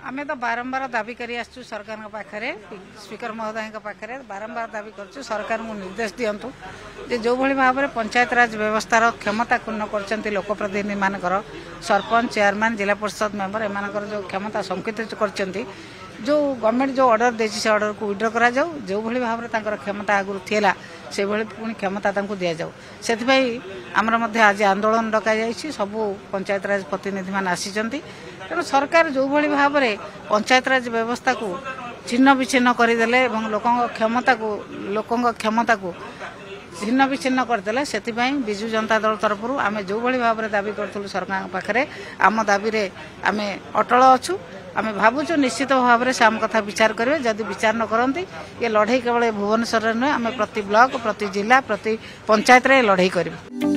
आमे तो बारंबार दाबी करी आसु सरकार पाखे स्पीकर महोदय पाखे बारंबार दाबी कर सरकार को निर्देश दिंतु जे जो भली भाव में पंचायत राज व्यवस्थार क्षमता पूर्ण कर लोकप्रतिनिधि मानकर सरपंच चेयरमैन जिला परिषद मेंबर एमानकर जो क्षमता संकुचित कर जो गवर्नमेंट जो ऑर्डर देछि से ऑर्डर को विड्रॉ करा जाऊ जो भली भाव में क्षमता आगु थिला से भली पुणी क्षमता तांको दिया जाऊ सेथिपई हमर मध्ये आज आंदोलन डका जाइछि सबु पंचायत राज प्रतिनिधि मान आसीचंती तेणु सरकार जो भली भाव में पंचायत राज व्यवस्था को छिन्न विच्छिन्न करदेले एवं लोकों क्षमता को छिन्न विच्छिन्न करदेले सेथिपई बिजु जनता दल तरफ आम जो भली भाव में दाबी करूँ सरकार पाखे आम दाबी रे आम अटल अच्छु आम भावुँ निश्चित भाव में से आम कथा विचार करेंगे जदि विचार न करती ये लड़ाई केवल भुवनेश्वर नुहे आम प्रति ब्लॉक प्रति जिला प्रति पंचायत रे लड़ाई करूँ।